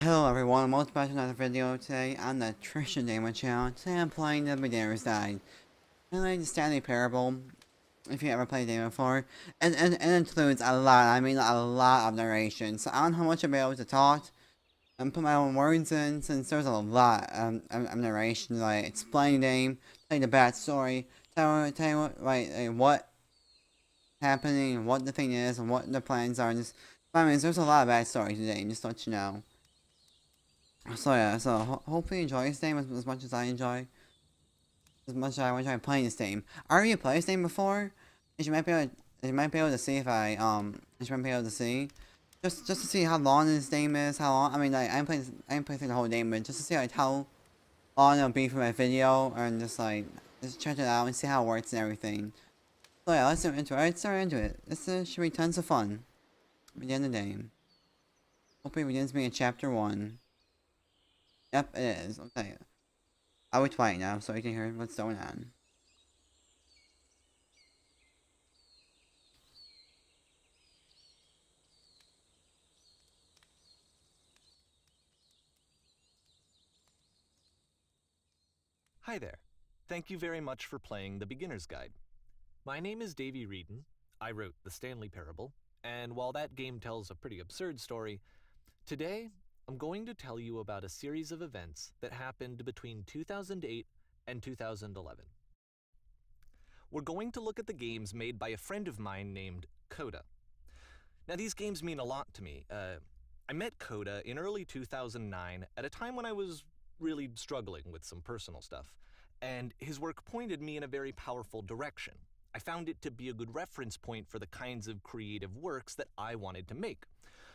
Hello everyone, welcome back to another video today on the Trisha Gamer channel. Today I'm playing The Beginner's Guide. I like the Stanley Parable, if you ever played the game before. And it includes a lot, I mean a lot of narration. So I don't know how much I'll be able to talk and put my own words in, since there's a lot of narration, like explain the game, tell you the backstory, tell you what happening, what the thing is, and what the plans are. I mean, there's a lot of backstory today, just to let you know. So yeah, so hopefully you enjoy this game as much as I enjoy, as much as I enjoy playing this game. I already played this game before, as you might be able to see if as you might be able to see, just to see how long this game is, how long. I mean, like I ain't playing through the whole game, but just to see like how long it'll be for my video, and just check it out and see how it works and everything. So yeah, let's get into it. Let's start into it. This should be tons of fun. Begin the game. Hopefully it begins me in chapter 1. Yep, it is. Okay. I'll be quiet now so I can hear what's going on. Hi there. Thank you very much for playing The Beginner's Guide. My name is Davey Reedon. I wrote The Stanley Parable, and while that game tells a pretty absurd story, today I'm going to tell you about a series of events that happened between 2008 and 2011. We're going to look at the games made by a friend of mine named Coda. Now, these games mean a lot to me. I met Coda in early 2009 at a time when I was really struggling with some personal stuff, and his work pointed me in a very powerful direction. I found it to be a good reference point for the kinds of creative works that I wanted to make.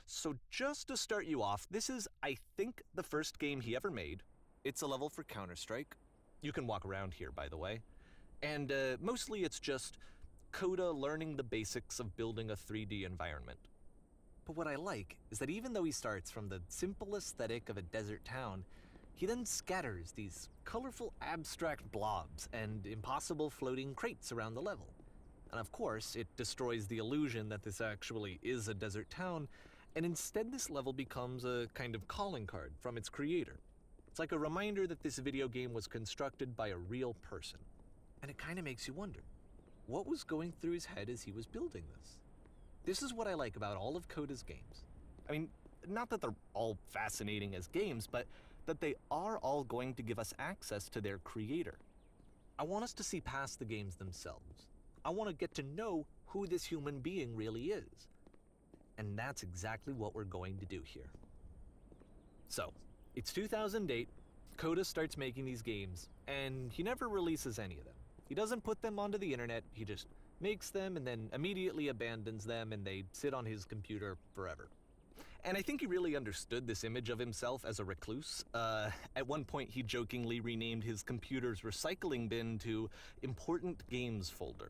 So just to start you off, this is, I think, the first game he ever made. It's a level for Counter-Strike. You can walk around here, by the way. And mostly it's just Coda learning the basics of building a 3D environment. But what I like is that even though he starts from the simple aesthetic of a desert town, he then scatters these colorful abstract blobs and impossible floating crates around the level. And of course, it destroys the illusion that this actually is a desert town, and instead this level becomes a kind of calling card from its creator. It's like a reminder that this video game was constructed by a real person. And it kind of makes you wonder, what was going through his head as he was building this? This is what I like about all of Coda's games. I mean, not that they're all fascinating as games, but that they are all going to give us access to their creator. I want us to see past the games themselves. I want to get to know who this human being really is. And that's exactly what we're going to do here. So, it's 2008, Coda starts making these games, and he never releases any of them. He doesn't put them onto the internet, he just makes them and then immediately abandons them, and they sit on his computer forever. And I think he really understood this image of himself as a recluse. At one point, he jokingly renamed his computer's recycling bin to Important Games Folder.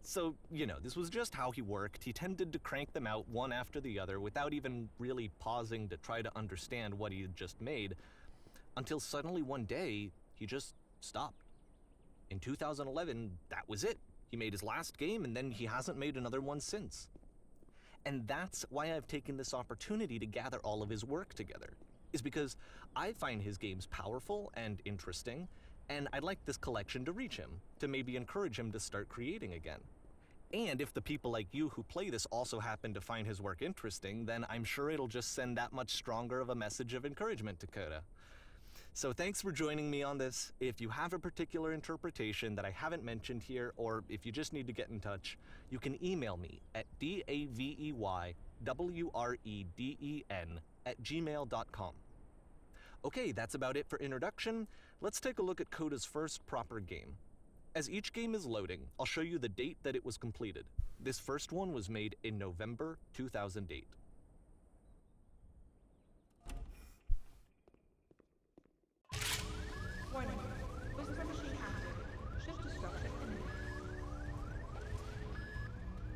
So, you know, this was just how he worked. He tended to crank them out one after the other without even really pausing to try to understand what he had just made, until suddenly one day, he just stopped. In 2011, that was it. He made his last game, and then he hasn't made another one since. And that's why I've taken this opportunity to gather all of his work together, is because I find his games powerful and interesting, and I'd like this collection to reach him, to maybe encourage him to start creating again. And if the people like you who play this also happen to find his work interesting, then I'm sure it'll just send that much stronger of a message of encouragement to Coda. So thanks for joining me on this. If you have a particular interpretation that I haven't mentioned here, or if you just need to get in touch, you can email me at daveyWreden@gmail.com. Okay, that's about it for introduction. Let's take a look at Coda's first proper game. As each game is loading, I'll show you the date that it was completed. This first one was made in November 2008. Warning. Whisper machine active. Shift to structure imminent.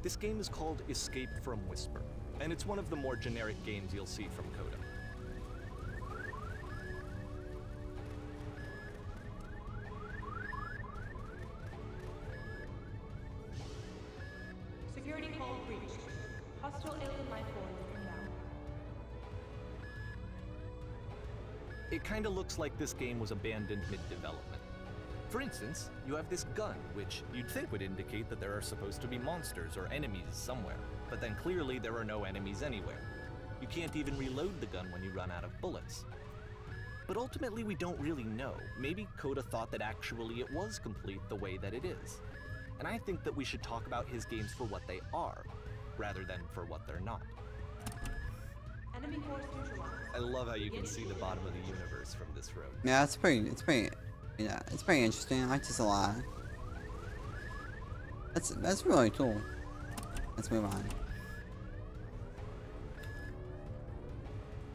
This game is called Escape from Whisper, and it's one of the more generic games you'll see from Coda. Security call breached. Hostile alien life forms inbound. it kinda looks like this game was abandoned mid-development. For instance, you have this gun, which you'd think would indicate that there are supposed to be monsters or enemies somewhere, but then clearly there are no enemies anywhere. You can't even reload the gun when you run out of bullets. But ultimately we don't really know. Maybe Coda thought that actually it was complete the way that it is. And I think that we should talk about his games for what they are, rather than for what they're not. Enemy force neutralized. I love how you can see the bottom of the universe from this room. Yeah, it's pretty interesting. I like this a lot. That's really cool. Let's move on.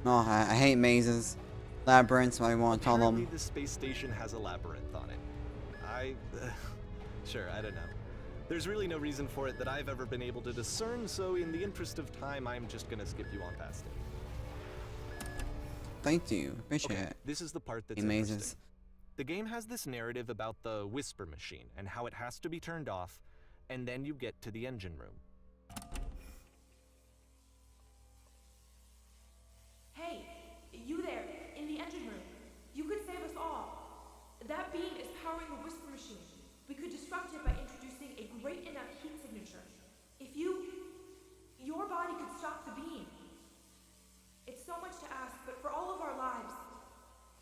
Oh, I hate mazes. Labyrinths, what I want to call Apparently them. the space station has a labyrinth on it. Sure, I don't know. There's really no reason for it that I've ever been able to discern, so in the interest of time, I'm just gonna skip you on past it. Thank you. Appreciate Okay, it. this is the part that's Hate mazes. interesting. The game has this narrative about the whisper machine and how it has to be turned off, and then you get to the engine room. Hey, you there, in the engine room. You could save us all. That beam is powering the whisper machine. We could disrupt it by introducing a great enough heat signature. If your body could stop the beam. It's so much to ask, but for all of our lives,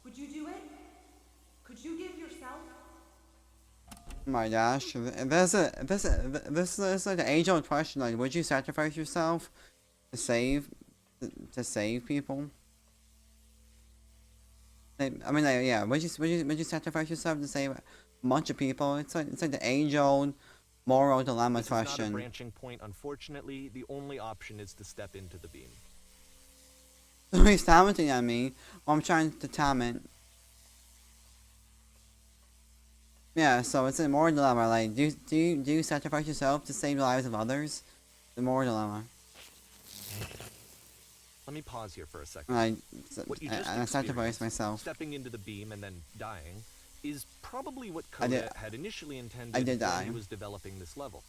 would you do it? Could you give yourself? Oh my gosh, this is like an age-old question. Like, would you sacrifice yourself to save people? Like, I mean, like, yeah. Would you sacrifice yourself to save a bunch of people? It's like the age-old moral dilemma This is not a question. branching point, unfortunately. The only option is to step into the beam. He's commenting on me while I'm trying to comment. Yeah, so it's a moral dilemma. Like, do you sacrifice yourself to save the lives of others? The moral dilemma. Let me pause here for a second. Like, What you just I sacrifice experienced, myself. stepping into the beam and then dying, is probably what I did- Coda had initially intended I did when die. he was developing this level.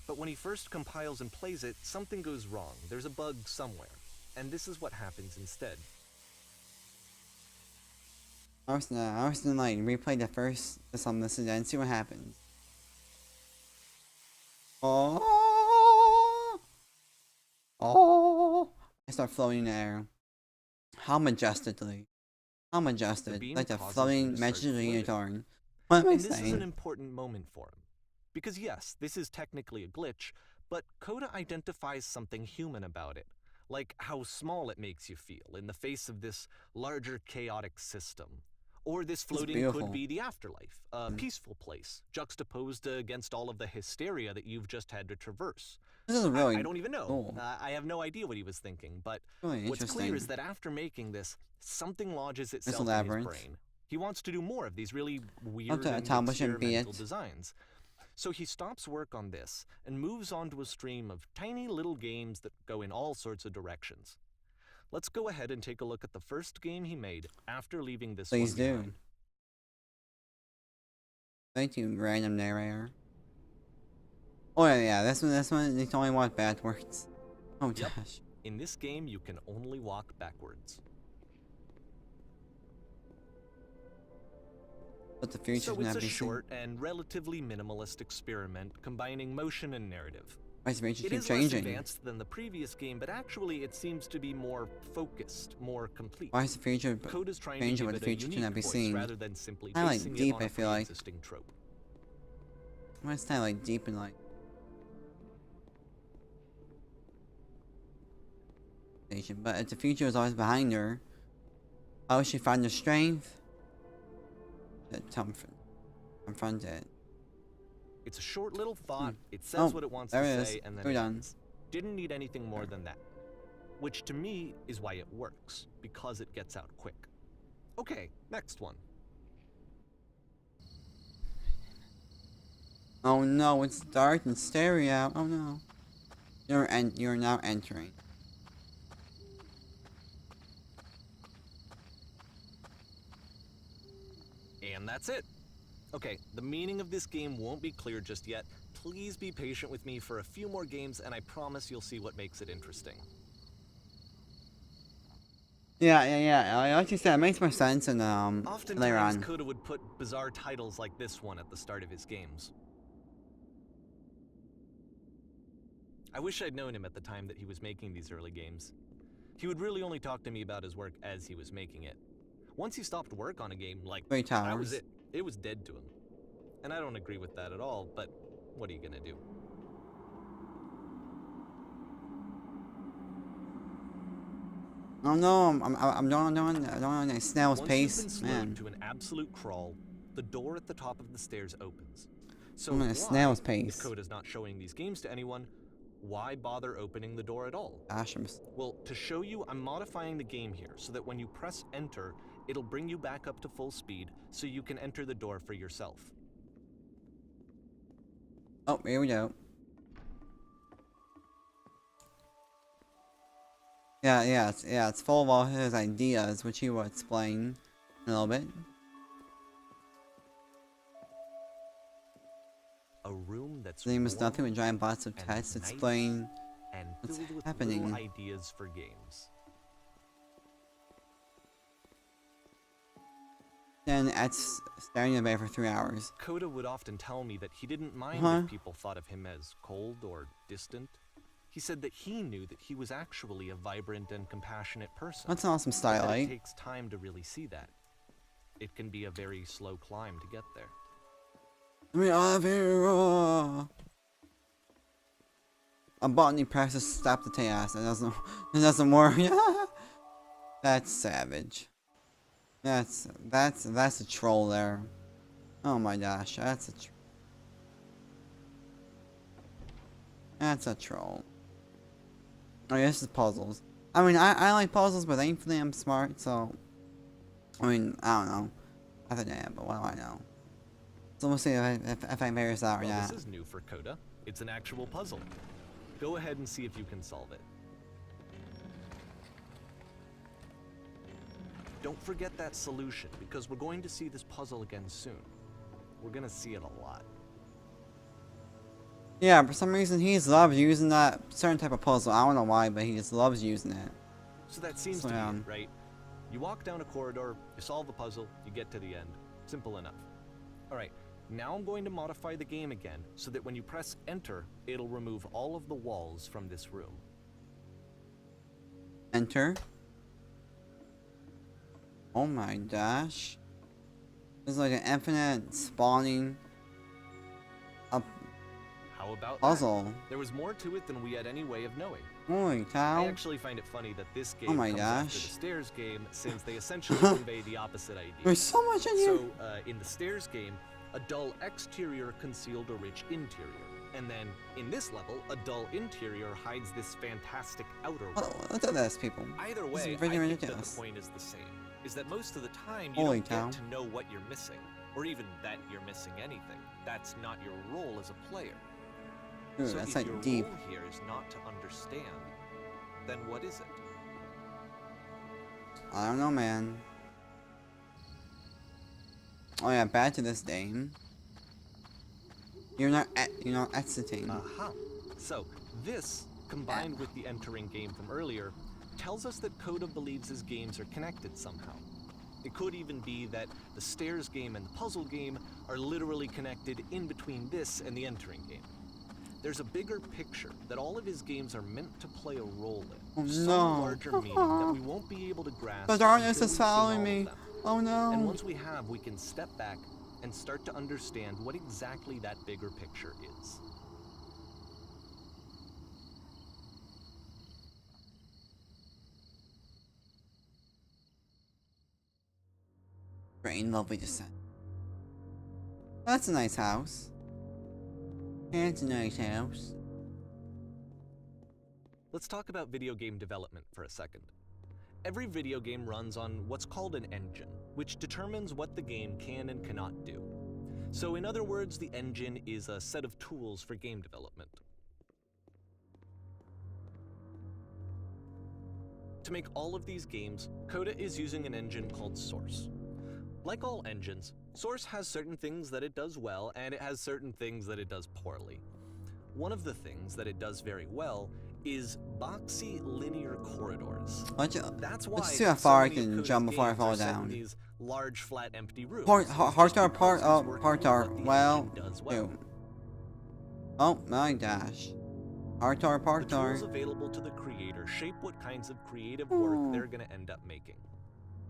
But when he first compiles and plays it, something goes wrong. There's a bug somewhere. And this is what happens instead. I was gonna like replay the first some this and see what happens. Oh, I start floating in the air. How majestically, beam like the causes you floating to start magical floating. unicorn. What am I And this is an saying? important moment for him. Because yes, this is technically a glitch, but Coda identifies something human about it. Like how small it makes you feel in the face of this larger chaotic system. Or this floating beautiful. could be the afterlife, a peaceful place, juxtaposed against all of the hysteria that you've just had to traverse. This is really I don't even know. cool. I have no idea what he was thinking, but Really what's clear interesting. is that after making this, something lodges a itself in his labyrinth. brain. He wants to do more of these really weird Not to and accomplish and be experimental it. designs. So he stops work on this and moves on to a stream of tiny little games that go in all sorts of directions. Let's go ahead and take a look at the first game he made after leaving this Please one do. behind. Thank you, random narrator. Oh yeah, this one. You can only walk backwards. Oh Yep. gosh. In this game, you can only walk backwards. But the future's So not it's a be short and relatively minimalist experiment combining motion and narrative. Why is the future It keep is less changing? advanced than the previous game, but actually it seems to be more focused, more complete. Why is the future Coda's trying to changing give what it the a future unique cannot be voice seen? rather than simply Kinda like basing deep, it on I a feel like. pre-existing trope. Why is that like deep and like station? But if the future is always behind her, how would she find the strength to confront it? It's a short little thought, it says Oh, what it wants there to it is. say, and then We're it done. ends. Didn't need anything more than that. Which to me is why it works, because it gets out quick. Okay, next one. Oh no, it's dark and scary out. Oh no. You're now entering. And that's it. Okay, the meaning of this game won't be clear just yet. Please be patient with me for a few more games, and I promise you'll see what makes it interesting. Yeah. Like you said, it makes more sense and later Oftentimes, on. Coda would put bizarre titles like this one at the start of his games. I wish I'd known him at the time that he was making these early games. He would really only talk to me about his work as he was making it. Once he stopped work on a game, like, Three that was towers. it. It was dead to him. And I don't agree with that at all, but what are you gonna do? Oh no, I'm doing a snail's Once pace, you've been slowed man. to an absolute crawl, the door at the top of the stairs opens. So I'm on a why, snail's if pace. Coda's not showing these games to anyone, why bother opening the door at all? Gosh, Well, to show you, I'm modifying the game here so that when you press enter, it'll bring you back up to full speed so you can enter the door for yourself. oh, here we go. Yeah, it's full of all his ideas, which he will explain in a little bit. A room that's Name is warm nothing but giant bots of and text nice explain and what's filled with happening. little ideas for games. Then it's staring at the bed for 3 hours. Coda would often tell me that he didn't mind Huh? if people thought of him as cold or distant. He said that he knew that he was actually a vibrant and compassionate person. That's an awesome but that style, it takes time to really see that. It can be a very slow climb to get there. We are very raw. A botany presses stop the chaos. It doesn't work. That's savage. That's a troll there. Oh my gosh, that's a troll. Oh, yeah, this is puzzles. I mean, I like puzzles, but thankfully I'm smart, so I mean, I don't know. I think I am, but what do I know? So we'll see if I figure this out or Well, not. this is new for Coda. It's an actual puzzle. Go ahead and see if you can solve it. Don't forget that solution, because we're going to see this puzzle again soon. We're gonna see it a lot. Yeah, for some reason he just loves using that certain type of puzzle. I don't know why, but he just loves using it. So that seems Slow to down. be it, right? You walk down a corridor, you solve the puzzle, you get to the end. Simple enough. Alright, now I'm going to modify the game again, so that when you press enter, it'll remove all of the walls from this room. Enter. Oh my gosh. There's like an infinite spawning How about puzzle. that? There was more to it than we had any way of knowing. Holy I cow. actually find it funny that this game Oh my comes after gosh. the Stairs game, since they essentially convey the opposite idea. There's so much in here. So, in the Stairs game, a dull exterior concealed a rich interior. And then, in this level, a dull interior hides this fantastic outer world. Look at this, people. Either This is way, I freaking think that ridiculous. the point is the same. Is that most of the time, you Holy don't cow. get to know what you're missing. Or even that you're missing anything. That's not your role as a player. Ooh, So that's if like your deep. role here is not to understand, then what is it? I don't know, man. Oh yeah, back to this game. You're not exiting. Aha. So, this, combined with the entering game from earlier, tells us that Coda believes his games are connected somehow. It could even be that the Stairs game and the puzzle game are literally connected in between this and the entering game. There's a bigger picture that all of his games are meant to play a role in. Oh, Some no. larger meaning that we won't be able to grasp. The darkness until is we've seen following all me. of them. Oh no. And once we have, we can step back and start to understand what exactly that bigger picture is. Great and lovely descent. That's a nice house. That's a nice house. Let's talk about video game development for a second. Every video game runs on what's called an engine, which determines what the game can and cannot do. So in other words, the engine is a set of tools for game development. To make all of these games, Coda is using an engine called Source. Like all engines, Source has certain things that it does well, and it has certain things that it does poorly. One of the things that it does very well is boxy linear corridors. Let's That's why see how so far I many of can Coda's jump before I games fall are set in down. these large, flat, empty rooms. Part, It's hard, just hard, because he's working part, with part, what the well, engine does well. ew. Oh my gosh. Part, The tools available to the creator shape what kinds of creative work they're going to end up making.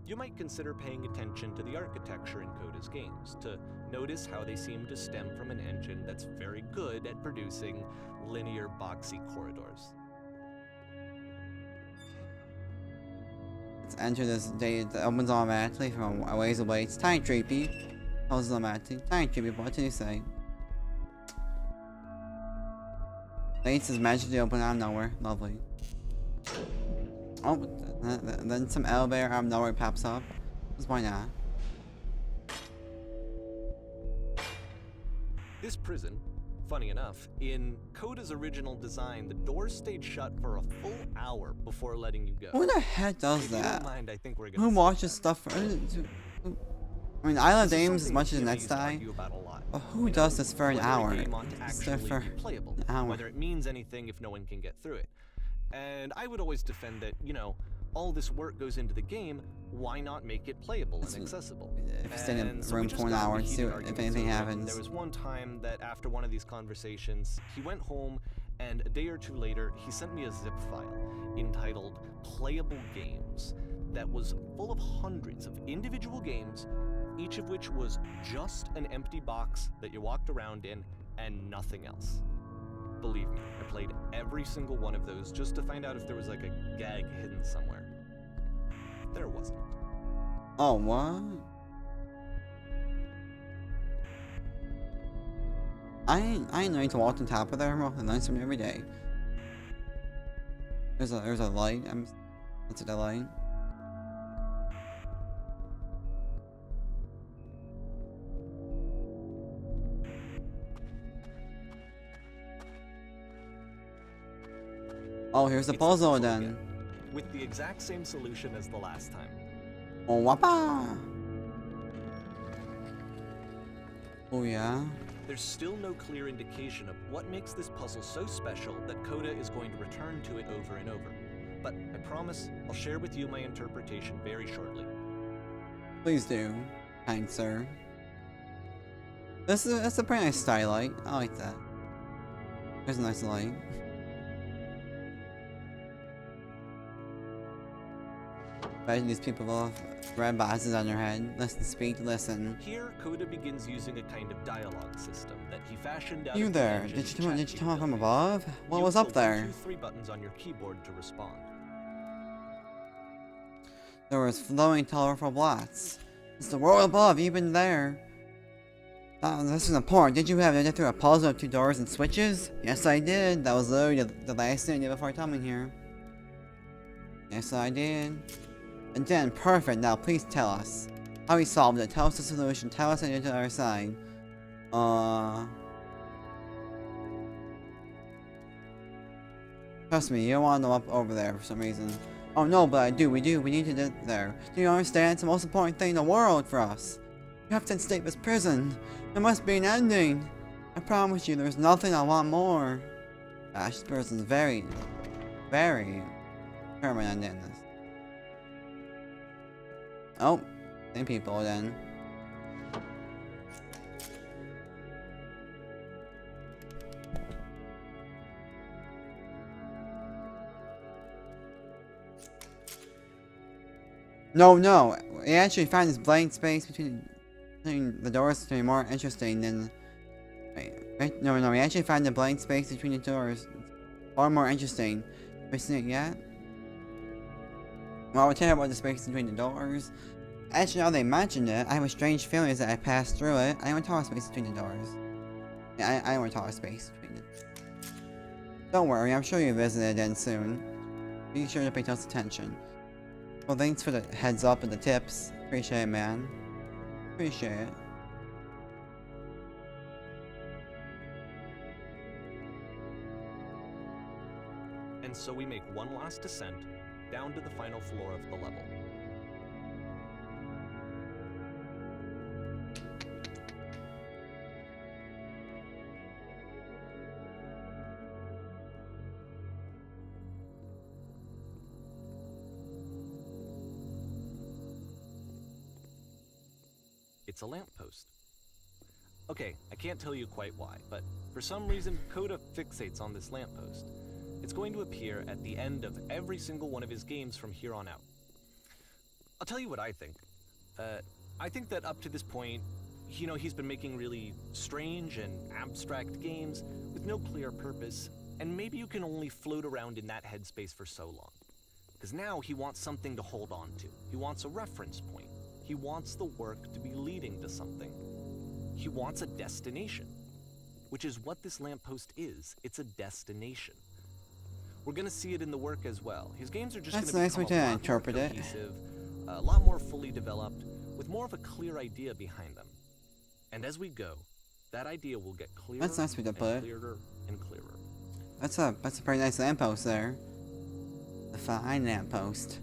You might consider paying attention to the architecture in Coda's games to notice how they seem to stem from an engine that's very good at producing linear, boxy corridors. Let's enter this date that opens automatically from a ways away. It's tiny creepy. Closes automatically. Tiny creepy, what do you say? Gates is magically open out of nowhere. Lovely. Oh, then some elevator out of nowhere pops up. Just why not? This prison, funny enough, in Coda's original design, the doors stayed shut for a full hour before letting you go. Who the heck does If you don't that? mind, I think we're gonna Who skip watches that. stuff for... I mean, I love This is games as something much as communities Next Die, argue about a lot. but who does this for an Whether a hour? game ought to Just there actually for be playable, an hour. whether it means anything if no one can get through it. And I would always defend that, you know, all this work goes into the game, why not make it playable and accessible? If you stay in a And so we room just for an got into hour and see heated if arguments anything over it. happens. There was one time that after one of these conversations, he went home and a day or two later, he sent me a zip file entitled Playable Games that was full of hundreds of individual games, each of which was just an empty box that you walked around in and nothing else. Believe me, I played every single one of those just to find out if there was like a gag hidden somewhere. There wasn't. Oh, what? I ain't knowing to walk on top of there and learn something every day. There's a light. That's a light. Oh, here's the It's puzzle again, then. with the exact same solution as the last time. Oh, wappa! Oh, yeah? There's still no clear indication of what makes this puzzle so special that Coda is going to return to it over and over. But I promise I'll share with you my interpretation very shortly. Please do, kind sir. That's a pretty nice skylight. I like that. There's a nice light. Imagine these people with red boxes on their head. Listen, speak, listen. Here, Coda begins using a kind of dialogue system that he fashioned out You of the there? engine's Did you chat come from capability. above? What Use was the up there? 1, 2, 3 buttons on your keyboard to respond. There was flowing colorful blots. It's the world above, even there. Oh, this is important. Did you have to get through a puzzle of 2 doors and switches? Yes, I did. That was literally the last thing I did before coming here. Yes, I did. And then, perfect. Now, please tell us how we solved it. Tell us the solution. Tell us how to get to the other side. Trust me, you don't want to know up over there for some reason. Oh no, but I do. We do. We need to get there. Do you understand? It's the most important thing in the world for us. You have to escape this prison. There must be an ending. I promise you, there's nothing I want more. Gosh, this person's very, very permanent in this. Oh, same people then. No, we actually find this blank space between the doors to be more interesting than. Wait, no, we actually find the blank space between the doors far more interesting. Have you seen it yet? Well, we'll tell you about the space between the doors. Actually, now they mentioned it, I have a strange feeling as I passed through it. I don't want to talk about space between the doors. Yeah, I don't want to talk about space between it. Don't worry, I'm sure you'll visit it again soon. Be sure to pay close attention. Well, thanks for the heads up and the tips. Appreciate it, man. Appreciate it. And so we make one last descent down to the final floor of the level. it's a lamppost. Okay, I can't tell you quite why, but for some reason, Coda fixates on this lamppost. It's going to appear at the end of every single one of his games from here on out. I'll tell you what I think. I think that up to this point, he's been making really strange and abstract games with no clear purpose, and maybe you can only float around in that headspace for so long. Because now he wants something to hold on to. He wants a reference point. He wants the work to be leading to something. He wants a destination, which is what this lamppost is. It's a destination. We're gonna see it in the work as well. His games are just That's gonna nice become way a to lot more interpret it. cohesive, a lot more fully developed, with more of a clear idea behind them. And as we go, that idea will get clearer That's nice way to and put it. clearer and clearer. That's a pretty nice lamppost there. A fine lamppost.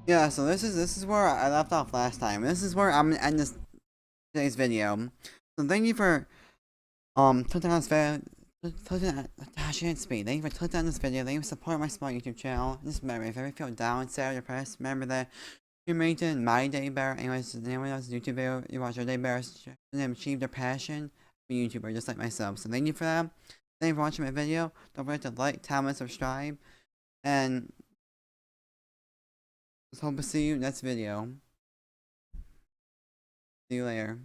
Yeah, so this is where I left off last time. This is where I'm gonna end today's video. So thank you for clicking on this video. Thank you for clicking on this video. Thank you for supporting my small YouTube channel. Just remember, if you ever feel down, sad, or depressed, remember that you made it my day better. Anyways, if anyone else's YouTube video you watch your day better, them achieve their passion, be a YouTuber just like myself. So thank you for that. Thank you for watching my video. Don't forget to like, comment, subscribe, and just hope to see you next video. See you later.